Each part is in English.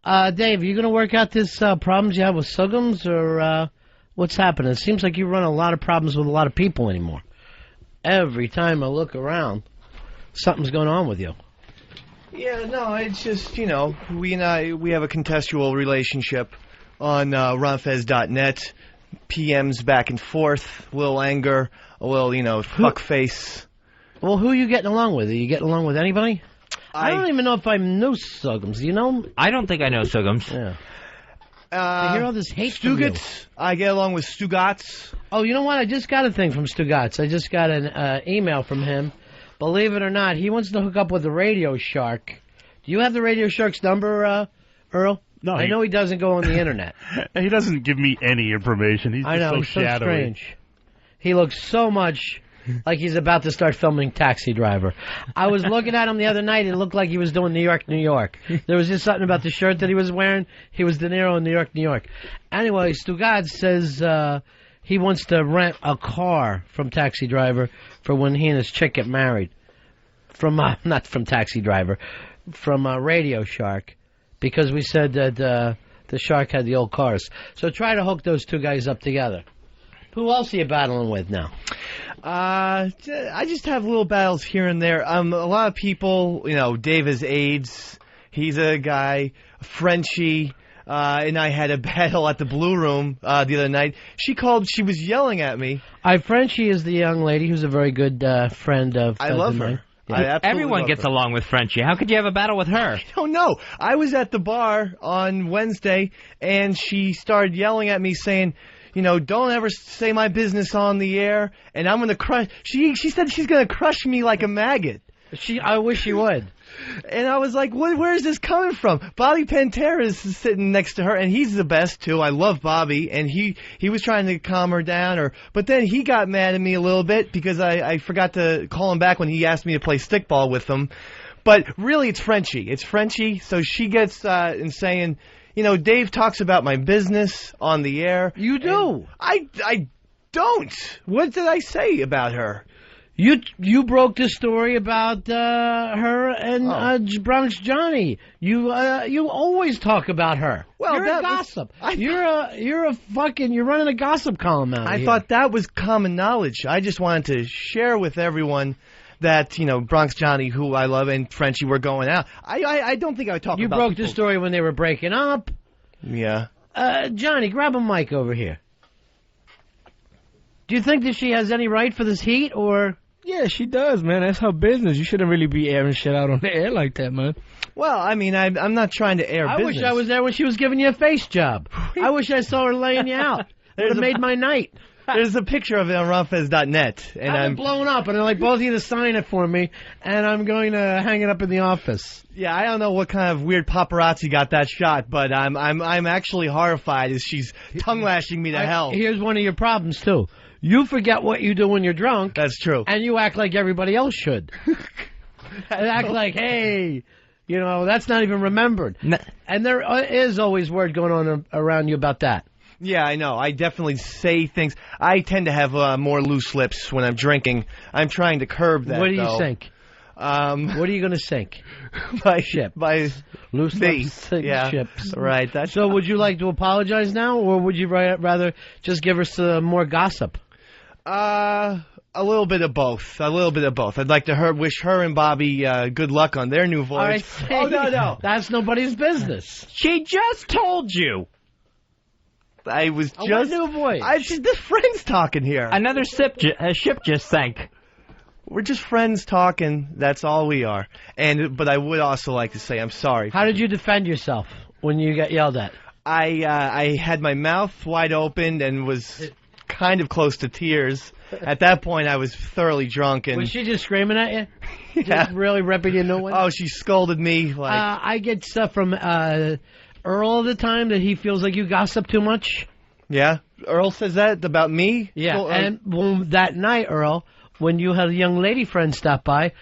Dave, are you going to work out this problems you have with Suggums, or what's happening? It seems like you run a lot of problems with a lot of people anymore. Every time I look around, something's going on with you. Yeah, no, it's just, we have a contextual relationship on ronfez.net. PMs back and forth, a little anger, a little, fuck face. Well, who are you getting along with? Are you getting along with anybody? I don't even know if I know Suggums. Do you know him? I don't think I know Suggums. Yeah. I hear all this hate from you. Stugotz. I get along with Stugotz. Oh, you know what? I just got a thing from Stugotz. I just got an email from him. Believe it or not, he wants to hook up with the Radio Shark. Do you have the Radio Shark's number, Earl? No, I know he doesn't go on the internet. He doesn't give me any information. He's just he's so shadowy. strange. He looks so much like he's about to start filming Taxi Driver. I was looking at him the other night. It looked like he was doing New York, New York. There was just something about the shirt that he was wearing. He was De Niro in New York, New York. Anyway, Stugotz says he wants to rent a car from Taxi Driver for when he and his chick get married. From not from Taxi Driver, from Radio Shark. Because we said that the Shark had the old cars. So try to hook those two guys up together. Who else are you battling with now? I just have little battles here and there. A lot of people, Dave has AIDS. He's a guy. Frenchie and I had a battle at the Blue Room the other night. She called. She was yelling at me. Frenchie is the young lady who's a very good friend of. I love her. Yeah. Everyone gets along with Frenchie. How could you have a battle with her? I don't know. I was at the bar on Wednesday, and she started yelling at me saying, don't ever say my business on the air, and I'm going to crush... She said she's going to crush me like a maggot. I wish she would. And I was like, where is this coming from? Bobby Pantera is sitting next to her, and he's the best, too. I love Bobby, and he was trying to calm her down. But then he got mad at me a little bit because I forgot to call him back when he asked me to play stickball with him. But really, it's Frenchie. It's Frenchie, so she gets in saying, Dave talks about my business on the air. You do. I don't. What did I say about her? You broke the story about her and Bronx Johnny. You always talk about her. Well, you're a gossip. You're running a gossip column out here. I thought that was common knowledge. I just wanted to share with everyone that Bronx Johnny, who I love, and Frenchie were going out. I don't think I would talk about. You broke the story when they were breaking up. Yeah. Johnny, grab a mic over here. Do you think that she has any right for this heat, or? Yeah, she does, man. That's her business. You shouldn't really be airing shit out on the air like that, man. Well, I mean, I'm not trying to air business. I wish I was there when she was giving you a face job. I wish I saw her laying you out. It would have made my night. There's a picture of it on ronfez.net. And I'm blown up, and I'd like both of you to sign it for me, and I'm going to hang it up in the office. Yeah, I don't know what kind of weird paparazzi got that shot, but I'm actually horrified as she's tongue-lashing me to hell. Here's one of your problems, too. You forget what you do when you're drunk. That's true. And you act like everybody else should. Act like, hey, that's not even remembered. And there is always word going on around you about that. Yeah, I know. I definitely say things. I tend to have more loose lips when I'm drinking. I'm trying to curb that, What do you think? What are you going to sink? By loose lips sink ships. Right. So would you like to apologize now, or would you rather just give her some more gossip? A little bit of both. I'd like to wish her and Bobby good luck on their new voyage. Oh, no. That's nobody's business. She just told you. I was just... What new voyage? The friends talking here. Another ship just sank. We're just friends talking. That's all we are. But I would also like to say I'm sorry. How did you defend yourself when you got yelled at? I had my mouth wide open and was kind of close to tears. At that point, I was thoroughly drunk. And was she just screaming at you? Yeah. Just really ripping you new one? Oh, she scolded me. I get stuff from Earl all the time that he feels like you gossip too much. Yeah? Earl says that about me? Yeah, and that night, Earl, when you had a young lady friend stop by,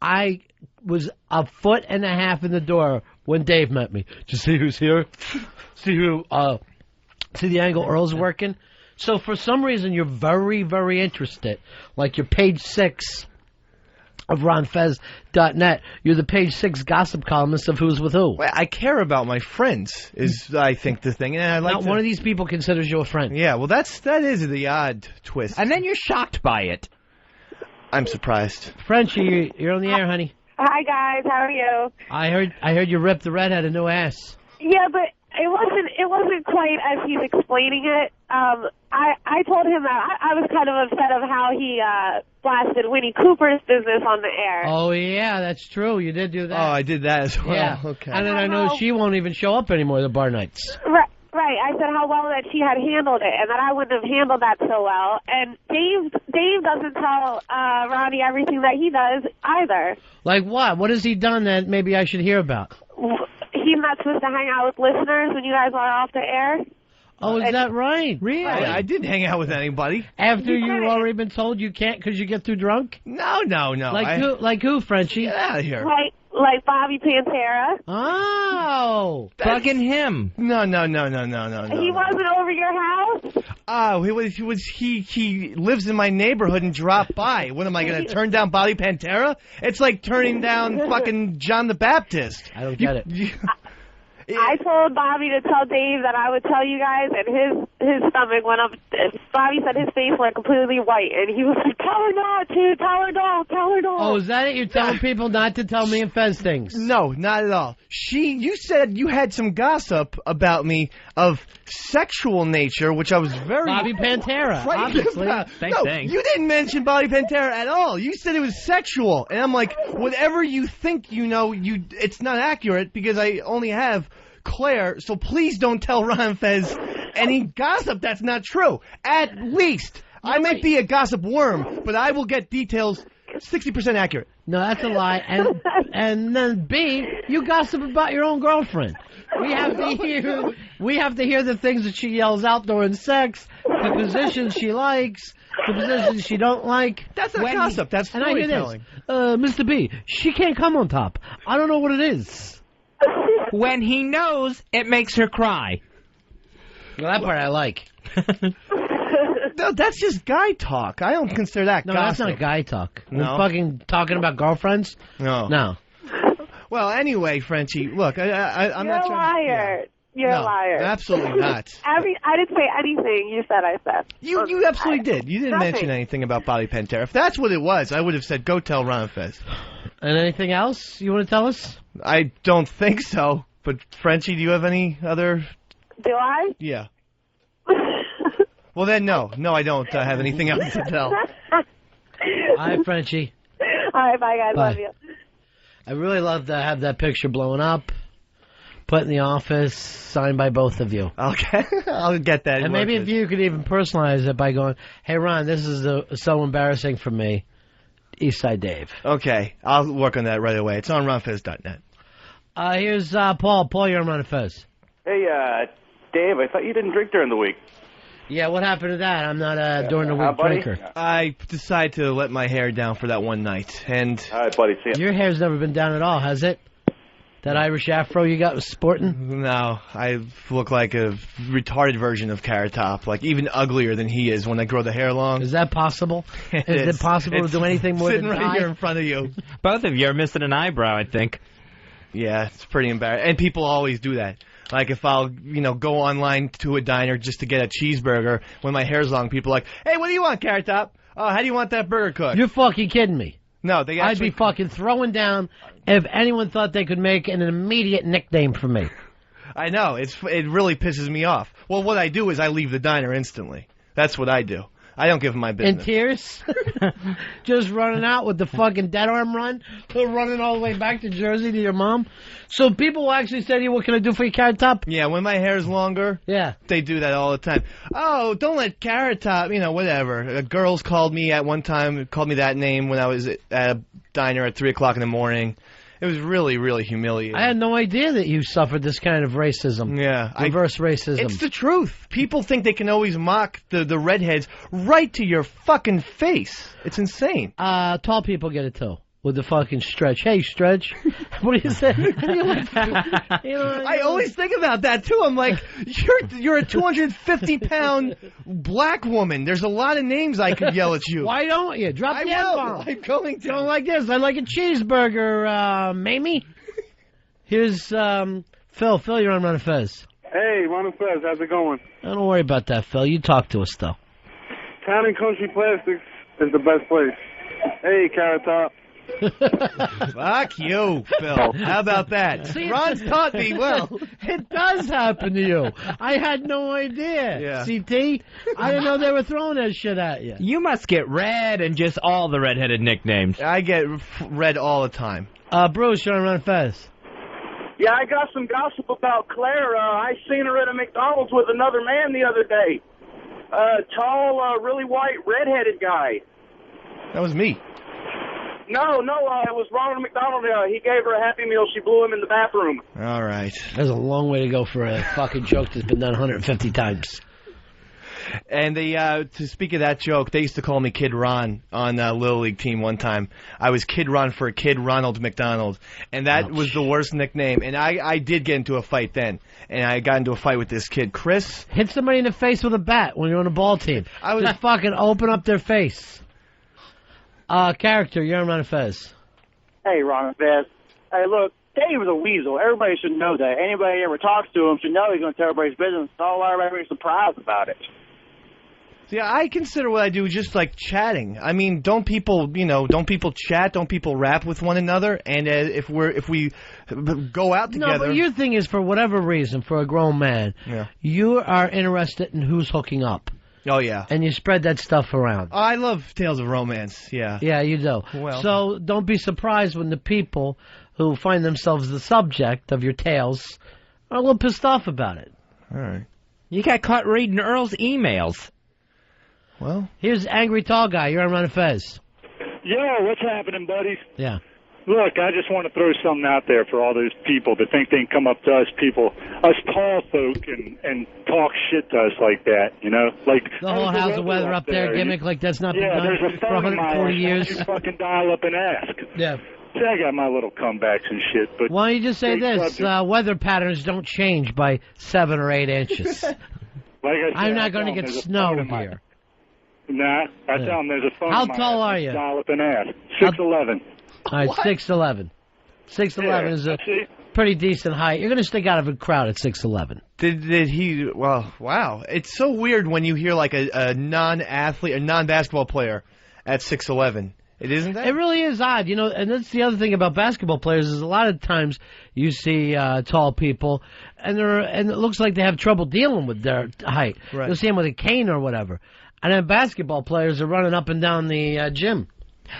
I was a foot and a half in the door when Dave met me. Did you see who's here? See the angle Earl's working? So for some reason, you're very, very interested. Like you're page 6 of RonFez.net. You're the page 6 gossip columnist of Who's With Who. Well, I care about my friends, is I think the thing, and I like Not to... one of these people considers you a friend. Yeah, well, that is the odd twist. And then you're shocked by it. I'm surprised. Frenchie, you're on the air, honey. Hi guys, how are you? I heard you ripped the redhead a new ass. Yeah, but it wasn't quite as he's explaining it. I told him that I was kind of upset of how he blasted Winnie Cooper's business on the air. Oh yeah, that's true. You did do that. Oh, I did that as well. Yeah. Okay. And then I know she won't even show up anymore the bar nights. Right. I said how well that she had handled it, and that I wouldn't have handled that so well. And Dave doesn't tell Ronnie everything that he does either. Like what? What has he done that maybe I should hear about? He's not supposed to hang out with listeners when you guys are off the air. Oh, is that right? Really? I didn't hang out with anybody. After you've already been told you can't because you get too drunk? No. Like who, Frenchie? Get out of here. Like Bobby Pantera. Oh. Fucking him. No. He wasn't over your house? Oh, he lives in my neighborhood and dropped by. What am I going to turn down Bobby Pantera? It's like turning down fucking John the Baptist. I don't get it. I told Bobby to tell Dave that I would tell you guys, and his stomach went up. Bobby said his face went completely white, and he was like, tell her not to, tell her don't. Oh, is that it? You're telling people not to tell me and Fez things? No, not at all. You said you had some gossip about me of sexual nature, which I was very... Bobby Pantera, frightened obviously. about. Same No, thing. you didn't mention Bobby Pantera at all. You said it was sexual. And I'm like, whatever you think you know, it's not accurate because I only have Claire, so please don't tell Ron Fez any gossip that's not true. At least. I might be a gossip worm, but I will get details 60% accurate. No, that's a lie. And then B, you gossip about your own girlfriend. We have to hear the things that she yells out during sex, the positions she likes, the positions she don't like. That's not gossip. That's and I hear storytelling. this. Mr. B, she can't come on top. I don't know what it is. When he knows, it makes her cry. Well, that part I like. No, that's just guy talk. I don't consider that No, gossip. that's not guy talk. No? Fucking talking about girlfriends? No. No. Well, anyway, Frenchie, look, I'm You're not a trying liar. You're No, a liar. absolutely not. I didn't say anything you said I said. You absolutely did. You didn't Nothing. mention anything about Bobby Pantera. If that's what it was, I would have said, go tell Ron Fez. And anything else you want to tell us? I don't think so. But, Frenchie, do you have any other... Do I? Yeah. Well, then, no. No, I don't have anything else to tell. All right, Frenchie. All right, bye, guys. Bye. Love you. I really love to have that picture blown up, put in the office, signed by both of you. Okay. I'll get that. And maybe if you could even personalize it by going, hey, Ron, this is so embarrassing for me. Eastside Dave. Okay. I'll work on that right away. It's on ronfez.net. Here's Paul. Paul, you're on Ron Fez. Hey, Dave, I thought you didn't drink during the week. Yeah, what happened to that? I'm not a during the week buddy? drinker. I decided to let my hair down for that one night. And All right, buddy, see ya. Your hair's never been down at all, has it? That Irish afro you got was sporting? no, I look like a retarded version of Carrot Top. Like, even uglier than he is when I grow the hair long. Is that possible? Is it possible to do anything more than sitting right die? here in front of you. Both of you are missing an eyebrow, I think. Yeah, it's pretty embarrassing. And people always do that. Like, if I'll, go online to a diner just to get a cheeseburger, when my hair's long, people are like, hey, what do you want, Carrot Top? Oh, how do you want that burger cooked? You're fucking kidding me. No, they I'd actually... be fucking throwing down if anyone thought they could make an immediate nickname for me. I know. It really pisses me off. Well, what I do is I leave the diner instantly. That's what I do. I don't give them my In business. tears? Just running out with the fucking dead arm run? Running all the way back to Jersey to your mom? So people will actually say to you, what can I do for you, Carrot Top? Yeah, when my hair's longer, Yeah. they do that all the time. Oh, don't let Carrot Top, whatever. Girls called me at one time, called me that name when I was at a diner at 3 o'clock in the morning. It was really, really humiliating. I had no idea that you suffered this kind of racism. Yeah. Reverse racism. It's the truth. People think they can always mock the redheads right to your fucking face. It's insane. Tall people get it too. with the fucking Stretch. Hey, Stretch. What do you say? I always think about that too. I'm like, you're a 250-pound black woman. There's a lot of names I could yell at you. Why don't you? Drop the F-bomb. I'm going to. Don't like this. I like a cheeseburger, Mamie. Here's Phil. Phil, you're on Run and Fez. Hey, Ron and Fez, how's it going? Don't worry about that, Phil. You talk to us, though. Town and Country Plastics is the best place. Hey, Carrot Top. Fuck you, Phil. How about that? See, Ron's taught me well. It does happen to you. I had no idea. Yeah. CT, I didn't know they were throwing that shit at you. You must get Red and just all the redheaded nicknames. I get red all the time. Bruce, you're on Run Fest. Yeah, I got some gossip about Claire. I seen her at a McDonald's with another man the other day. Tall, really white, redheaded guy. That was me. No, it was Ronald McDonald. He gave her a Happy Meal. She blew him in the bathroom. All right. There's a long way to go for a fucking joke that's been done 150 times. And to speak of that joke, they used to call me Kid Ron on Little League team one time. I was Kid Ron for Kid Ronald McDonald, and that was the worst nickname. And I did get into a fight then, and I got into a fight with this kid, Chris. Hit somebody in the face with a bat when you're on a ball team. I was just fucking open up their face. Character, you're on Run and Fez. Hey, Ron and Fez. Hey, look, Dave is a weasel. Everybody should know that. Anybody ever talks to him should know he's going to tell everybody's business. So everybody's surprised about it. See, I consider what I do just like chatting. I mean, don't people chat? Don't people rap with one another? And if we go out together, no, but your thing is, for whatever reason, for a grown man, you are interested in who's hooking up. Oh yeah, and you spread that stuff around. I love tales of romance. Yeah, yeah, you do. Well, so don't be surprised when the people who find themselves the subject of your tales are a little pissed off about it. All right, you got caught reading Earl's emails. Well, here's Angry Tall Guy. You're on Run and Fez. Yo, what's happening, buddies? Yeah. Look, I just want to throw something out there for all those people that think they can come up to us tall folk, and talk shit to us like that, you know? Like the whole how's the weather up there gimmick, like that's not been done there's a for 140 years. You fucking dial up and ask. Yeah. See, I got my little comebacks and shit, but... Why don't you just say this? Weather patterns don't change by 7 or 8 inches. Like I said, I'm not going to get snow here. Nah, I tell them there's a phone. How tall are you? Dial up and ask. 6'11". All right, 6'11". 6'11" is a pretty decent height. You're going to stick out of a crowd at 6'11". Did he? Well, wow. It's so weird when you hear like a non-athlete, a non-basketball player at 6'11". It isn't that? It really is odd, you know. And that's the other thing about basketball players is a lot of times you see tall people, and it looks like they have trouble dealing with their height. Right. You'll see them with a cane or whatever. And then basketball players are running up and down the gym.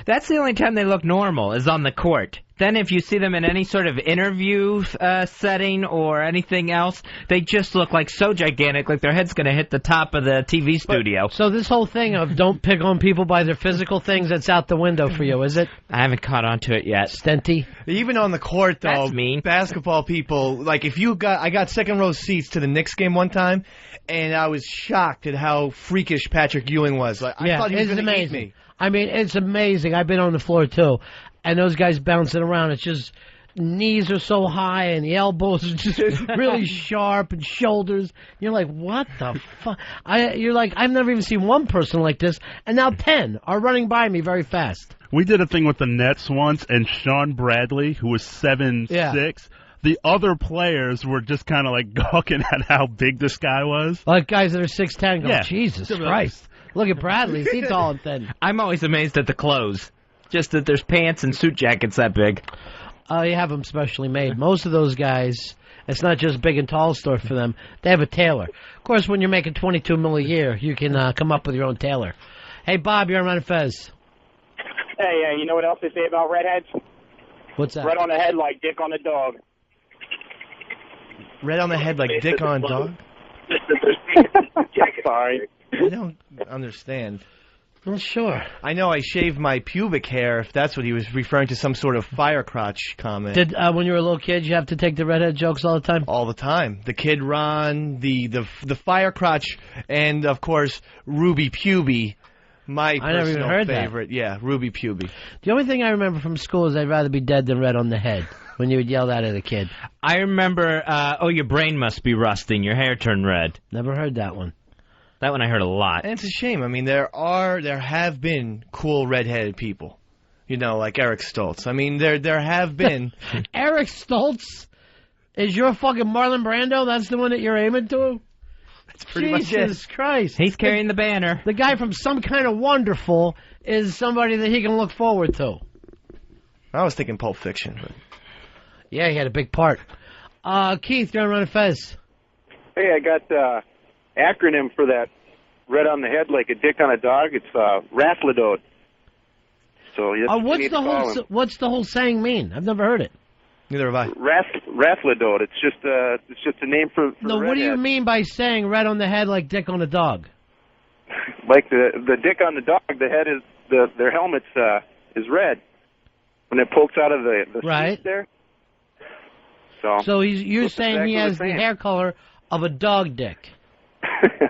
That's the only time they look normal, is on the court. Then if you see them in any sort of interview setting or anything else, they just look like so gigantic, like their head's going to hit the top of the TV studio. So this whole thing of don't pick on people by their physical things, that's out the window for you, is it? I haven't caught on to it yet. Stenty? Even on the court, though, that's mean. Basketball people, like I got second row seats to the Knicks game one time, and I was shocked at how freakish Patrick Ewing was. Like, I thought he was going to eat me. I mean, it's amazing. I've been on the floor, too. And those guys bouncing around, it's just knees are so high and the elbows are just really sharp and shoulders. You're like, what the fuck? You're like, I've never even seen one person like this. And now 10 are running by me very fast. We did a thing with the Nets once, and Sean Bradley, who was 7'6", the other players were just kind of like gawking at how big this guy was. Like guys that are 6'10" go, Jesus Christ. Look at Bradley. Is he tall and thin? I'm always amazed at the clothes. Just that there's pants and suit jackets that big. You have them specially made. Most of those guys, it's not just big and tall store for them. They have a tailor. Of course, when you're making $22 million a year, you can come up with your own tailor. Hey, Bob, you're on Run and Fez. Hey, you know what else they say about redheads? What's that? Red on the head like dick on the dog. Red on the head like dick on dog? Sorry. I don't understand. Well, sure. I know I shaved my pubic hair, if that's what he was referring to, some sort of fire crotch comment. Did when you were a little kid, you have to take the redhead jokes all the time? All the time. The Kid Ron, the fire crotch, and, of course, Ruby Puby My I never even personal heard that. favorite, yeah, Ruby Puby. The only thing I remember from school is I'd rather be dead than red on the head. When you would yell that at a kid. I remember, oh, your brain must be rusting. Your hair turned red. Never heard that one. That one I heard a lot. And it's a shame. I mean, there have been cool redheaded people. You know, like Eric Stoltz. I mean, there have been. Eric Stoltz is your fucking Marlon Brando? That's the one that you're aiming to? That's pretty much it. Jesus Christ. He's carrying the banner. The guy from Some Kind of Wonderful is somebody that he can look forward to. I was thinking Pulp Fiction. But... Yeah, he had a big part. Keith, you're on Run Fez. Hey, I got acronym for that red on the head like a dick on a dog. It's Rathlidode. So what's the whole saying mean? I've never heard it. Neither have I. Rathlidode. It's just a name for no, what do you mean by saying red on the head like dick on a dog? Like the dick on the dog, the head is their helmet is red when it pokes out of the right seat there. So you're saying he has the hair color of a dog dick.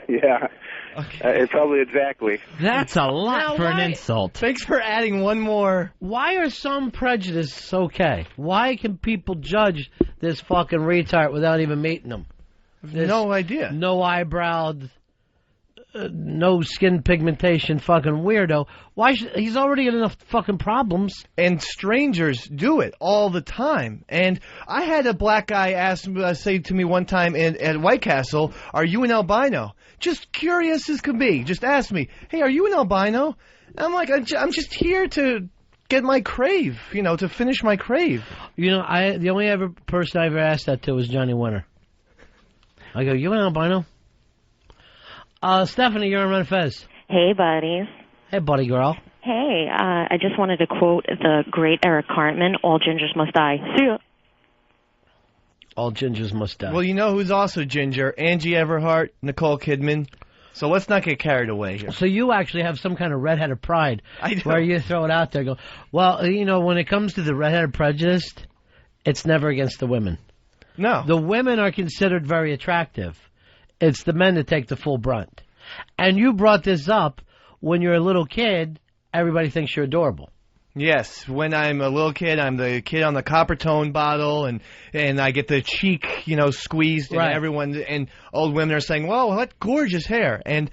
Yeah. Okay. It's probably exactly. That's a lot for an insult. Thanks for adding one more. Why are some prejudices okay? Why can people judge this fucking retard without even meeting him? No idea. No eyebrowed, no skin pigmentation fucking weirdo. He's already got enough fucking problems. And strangers do it all the time. And I had a black guy say to me one time at White Castle, "Are you an albino?" Just curious as could be. Just asked me, "Hey, are you an albino?" And I'm like, I'm just here to get my crave, to finish my crave. The only person I ever asked that to was Johnny Winter. I go, "You an albino?" Stephanie, you're on Run Fez. Hey, buddies. Hey, buddy girl. Hey, I just wanted to quote the great Eric Cartman, "All gingers must die." See ya. All gingers must die. Well, you know who's also ginger? Angie Everhart, Nicole Kidman. So let's not get carried away here. So you actually have some kind of redheaded pride I do. where you throw it out there and go, well, when it comes to the redheaded prejudice, it's never against the women. No. The women are considered very attractive. It's the men that take the full brunt. And you brought this up when you're a little kid, everybody thinks you're adorable. Yes, when I'm a little kid, I'm the kid on the copper tone bottle, and I get the cheek, squeezed, and everyone and old women are saying, "Whoa, what gorgeous hair!" And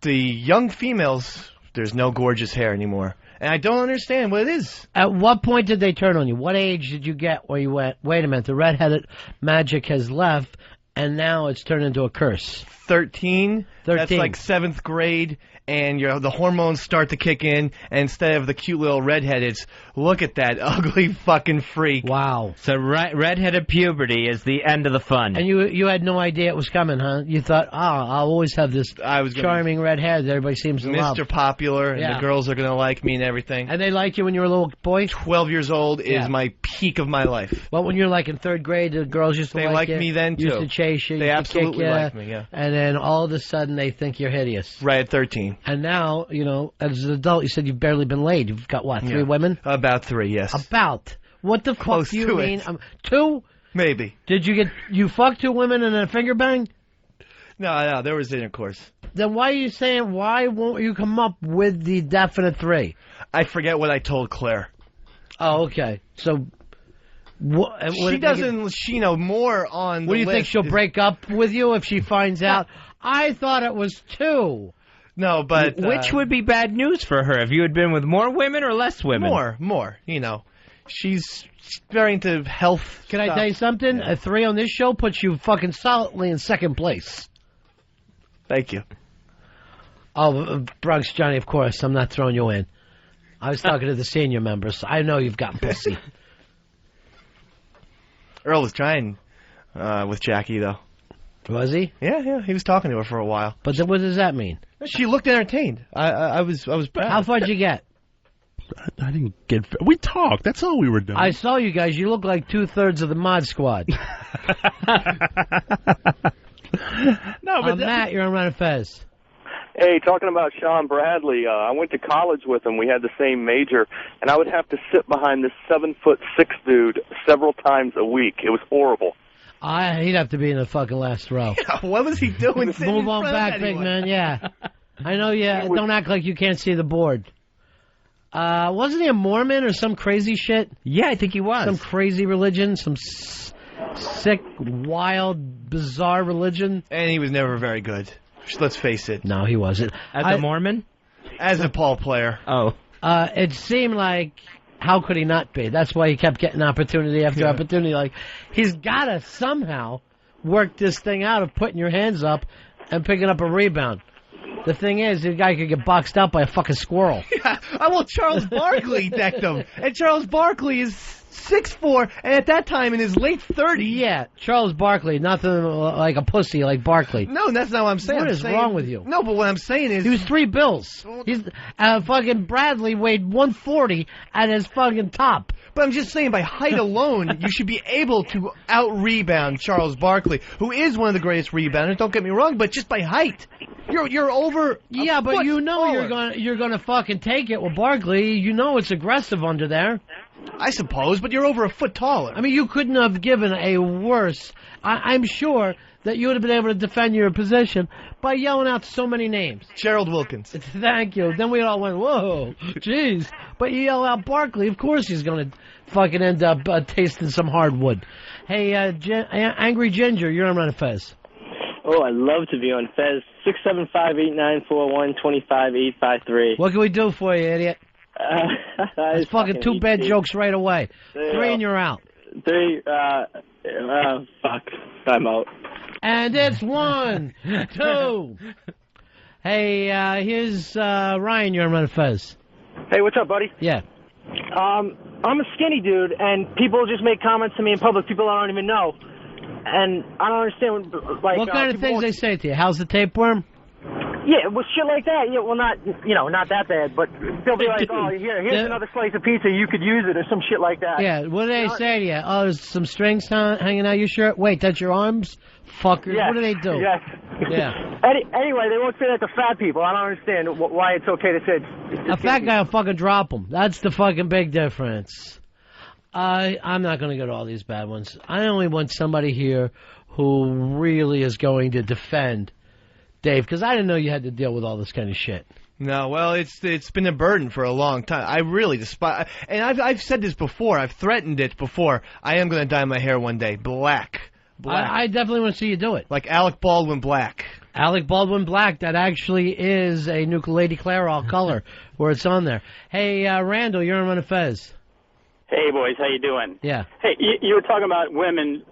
the young females, there's no gorgeous hair anymore, and I don't understand what it is. At what point did they turn on you? What age did you get where you went, wait a minute, the redheaded magic has left, and now it's turned into a curse? 13. That's like 7th grade, and the hormones start to kick in, and instead of the cute little redhead, it's, look at that ugly fucking freak. Wow. So redheaded puberty is the end of the fun. And you had no idea it was coming, huh? You thought, I'll always have this charming red hair that everybody seems to love. Mr. Popular, and the girls are going to like me and everything. And they liked you when you were a little boy? 12 years old is my peak of my life. Well, when you're like in 3rd grade, the girls used to like you. They liked me then, too. Used to chase you. They absolutely kick you, liked me, yeah. And then all of a sudden they think you're hideous. Right at 13. And now, as an adult, you said you've barely been laid. You've got, what, 3 women? About 3, yes. About? What the fuck do you mean? 2? Maybe. Did you fuck 2 women and a finger bang? No, there was intercourse. Then why are you saying, why won't you come up with the definite 3? I forget what I told Claire. Oh, okay. So... she doesn't, more on the What do you list think, she'll break up with you if she finds out? I thought it was 2. No, but... Which would be bad news for her, if you had been with more women or less women? More. She's very into health. Can I tell you something? Yeah. A 3 on this show puts you fucking solidly in 2nd place. Thank you. Oh, Bronx Johnny, of course. I'm not throwing you in. I was talking to the senior members. I know you've got pussy. Earl was trying with Jackie, though. Was he? Yeah, he was talking to her for a while. But then what does that mean? She looked entertained. I was proud. How far did you get? I didn't get... We talked. That's all we were doing. I saw you guys. You look like 2/3 of the Mod Squad. No, but Matt, you're on Run Fez. Hey, talking about Sean Bradley, I went to college with him. We had the same major, and I would have to sit behind this 7'6" dude several times a week. It was horrible. He'd have to be in the fucking last row. Yeah, what was he doing? Move on back, big man. Yeah. I know. Yeah, don't act like you can't see the board. Wasn't he a Mormon or some crazy shit? Yeah, I think he was. Some crazy religion, some sick, wild, bizarre religion. And he was never very good. Let's face it. No, he wasn't. As a Mormon? As a ball player. Oh. It seemed like, how could he not be? That's why he kept getting opportunity after opportunity. Like, he's got to somehow work this thing out of putting your hands up and picking up a rebound. The thing is, the guy could get boxed out by a fucking squirrel. Yeah, well, Charles Barkley decked him. And Charles Barkley is 6'4", and at that time in his late 30s. Yeah, Charles Barkley, nothing like a pussy like Barkley. No, that's not what I'm saying. What is wrong with you? No, but what I'm saying is... He was $3 bills. He's fucking Bradley weighed 140 at his fucking top. But I'm just saying, by height alone, you should be able to out-rebound Charles Barkley, who is one of the greatest rebounders, don't get me wrong, but just by height. You're over. Yeah, but you know taller. you're gonna fucking take it with Barkley. You know it's aggressive under there. I suppose, but you're over a foot taller. I mean, you couldn't have given a worse. I'm sure that you would have been able to defend your position by yelling out so many names. Gerald Wilkins. Thank you. Then we all went, whoa, jeez. But you yell out Barkley, of course he's going to fucking end up tasting some hardwood. Hey, Angry Ginger, you're on Run of Fez. Oh, I'd love to be on Fez. 675-8941-25853. What can we do for you, idiot? It's fucking two bad jokes right away. 3 and you're out. 3, fuck. I'm out. And it's 1, 2. Hey, here's Ryan, you're on Run of Fez. Hey, what's up, buddy? Yeah. I'm a skinny dude, and people just make comments to me in public, people I don't even know. And I don't understand, like... What kind of things they say to you? How's the tapeworm? Yeah, well, shit like that. Yeah, well, not that bad, but they'll be like, oh, here's another slice of pizza, you could use it, or some shit like that. Yeah, what do they say to you? Oh, there's some strings hanging out your shirt? Wait, that's your arms? Fuckers, yes. What do they do? Yes. Yeah. Anyway, they won't say that to fat people. I don't understand why it's okay to say it. A fat guy will fucking drop them. That's the fucking big difference. I'm not going to go to all these bad ones. I only want somebody here who really is going to defend Dave, because I didn't know you had to deal with all this kind of shit. No, well, it's been a burden for a long time. I really despise, and I've said this before. I've threatened it before. I am going to dye my hair one day black. I definitely want to see you do it. Like Alec Baldwin black. Alec Baldwin black. That actually is a Nuke Lady Clairol color where it's on there. Hey, Randall, you're on Run of Fez. Hey, boys, how you doing? Yeah. Hey, you were talking about women,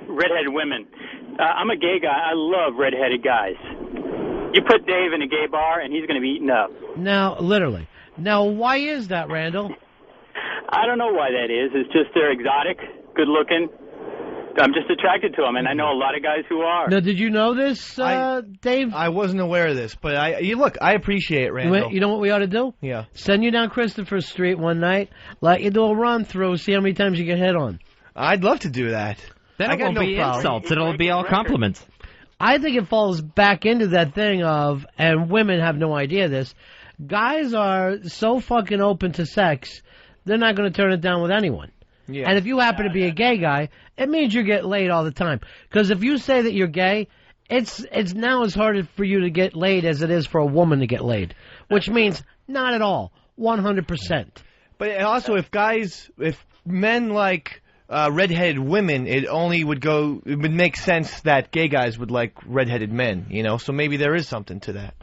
redheaded women. I'm a gay guy. I love redheaded guys. You put Dave in a gay bar, and he's going to be eaten up. Now, literally. Now, why is that, Randall? I don't know why that is. It's just they're exotic, good-looking. I'm just attracted to them, and I know a lot of guys who are. Now, did you know this, Dave? I wasn't aware of this, but I appreciate it, Randall. You know what we ought to do? Yeah. Send you down Christopher Street one night, let you do a run-through, see how many times you get hit on. I'd love to do that. Then it won't be insults. It'll be all compliments. I think it falls back into that thing of, and women have no idea this, guys are so fucking open to sex, they're not going to turn it down with anyone. Yeah. And if you happen to be a gay guy, it means you get laid all the time. Because if you say that you're gay, it's now as hard for you to get laid as it is for a woman to get laid. Which means not at all. 100%. But also, if men like redheaded women, it would make sense that gay guys would like redheaded men, so maybe there is something to that.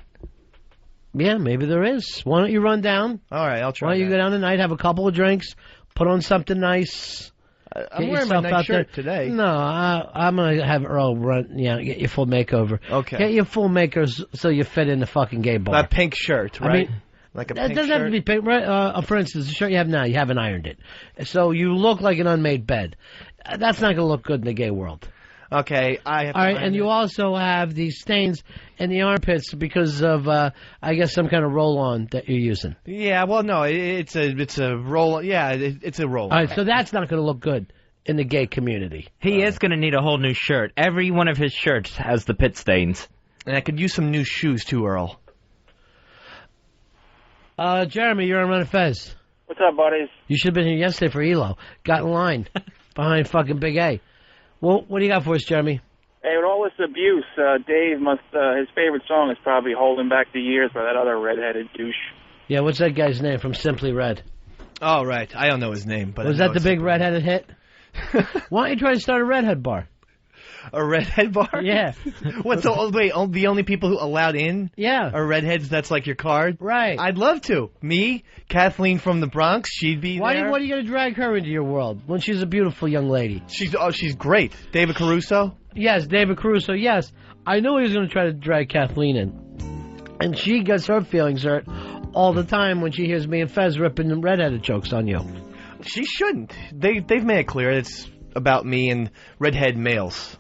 Yeah, maybe there is. Why don't you run down? All right, I'll try. Why don't you go down tonight, have a couple of drinks, put on something nice. I'm wearing my nice shirt today. No, I'm going to have Earl get your full makeover. Okay. Get your full makers so you fit in the fucking gay bar. That pink shirt, right? I mean, like a pink shirt? It doesn't have to be pink. Right? For instance, the shirt you have now, you haven't ironed it. So you look like an unmade bed. That's not going to look good in the gay world. Okay, I have to all right, and you also have these stains in the armpits because of, I guess, some kind of roll-on that you're using. Yeah, well, no, it's a roll. Yeah, it's a roll. All right, so that's not going to look good in the gay community. He is going to need a whole new shirt. Every one of his shirts has the pit stains. And I could use some new shoes too, Earl. Jeremy, you're on Run of Fez. What's up, buddies? You should have been here yesterday for ELO. Got in line behind fucking Big A. Well, what do you got for us, Jeremy? Hey, with all this abuse. Dave must, his favorite song is probably Holding Back the Years by that other redheaded douche. Yeah, what's that guy's name from Simply Red? Oh, right. I don't know his name, but was that the big redheaded hit? Why don't you try to start a redhead bar? A redhead bar? Yeah. What, so, wait, the only people who allowed in are redheads, that's like your card? Right. I'd love to. Me, Kathleen from the Bronx, she'd be there. What are you going to drag her into your world when she's a beautiful young lady? She's great. David Caruso? Yes, David Caruso, yes. I know he was going to try to drag Kathleen in. And she gets her feelings hurt all the time when she hears me and Fez ripping redheaded jokes on you. She shouldn't. They've made it clear it's about me and redhead males.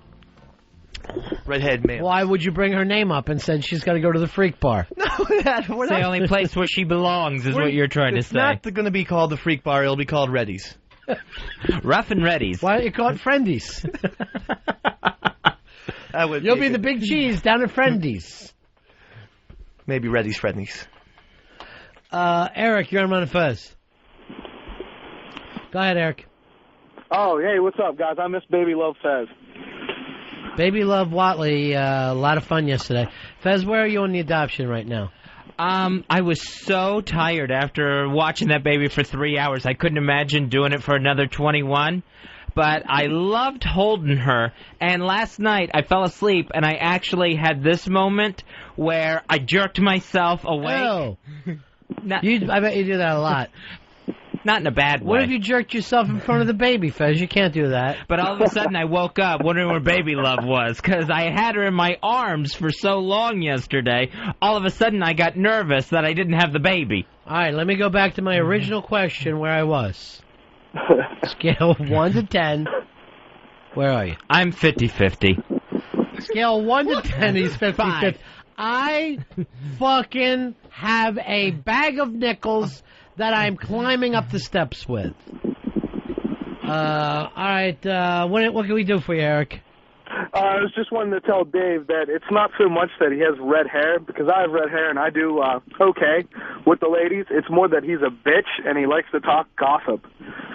Redhead males. Why would you bring her name up and said she's got to go to the freak bar? No, it's the only place where she belongs is what you're trying to say. It's not going to be called the freak bar. It'll be called Reddy's. Rough and Reddy's. Why don't you call it Friendies? You'll be the big cheese down at Friendies. Maybe Reddy's Friendies. Eric, you're on Run and Fez. Go ahead, Eric. Oh, hey, what's up, guys? I miss Baby Love Fez. Baby Love Watley, a lot of fun yesterday. Fez, where are you on the adoption right now? I was so tired after watching that baby for 3 hours. I couldn't imagine doing it for another 21. But I loved holding her. And last night I fell asleep, and I actually had this moment where I jerked myself awake. Oh. I bet you do that a lot. Not in a bad way. What if you jerked yourself in front of the baby, Fez? You can't do that. But all of a sudden I woke up wondering where Baby Love was, because I had her in my arms for so long yesterday. All of a sudden I got nervous that I didn't have the baby. All right, let me go back to my original question where I was. Scale of 1 to 10. Where are you? I'm 50-50. Scale 1 to 10, he's 50-50. I fucking have a bag of nickels that I'm climbing up the steps with. All right, what can we do for you, Eric? I was just wanting to tell Dave that it's not so much that he has red hair, because I have red hair and I do okay with the ladies. It's more that he's a bitch and he likes to talk gossip.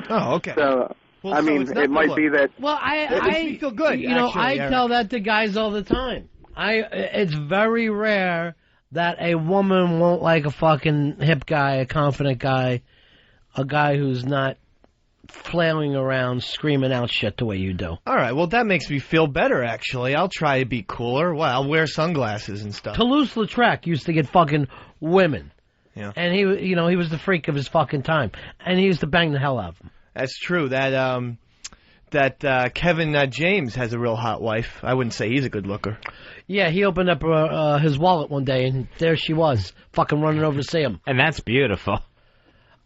Oh, okay. So, I mean, it might be that... Well, I feel good, I tell that to guys all the time. It's very rare that a woman won't like a fucking hip guy, a confident guy, a guy who's not flailing around screaming out shit the way you do. All right, well, that makes me feel better, actually. I'll try to be cooler. Well, I'll wear sunglasses and stuff. Toulouse-Lautrec used to get fucking women. Yeah. And he was the freak of his fucking time. And he used to bang the hell out of them. That's true. That Kevin James has a real hot wife. I wouldn't say he's a good looker. Yeah, he opened up his wallet one day, and there she was, fucking running over to see him. And that's beautiful.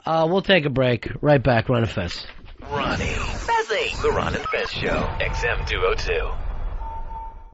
We'll take a break. Right back, Ron and Fez. Ronnie. Fezzy. The Ron and Fez Show, XM202.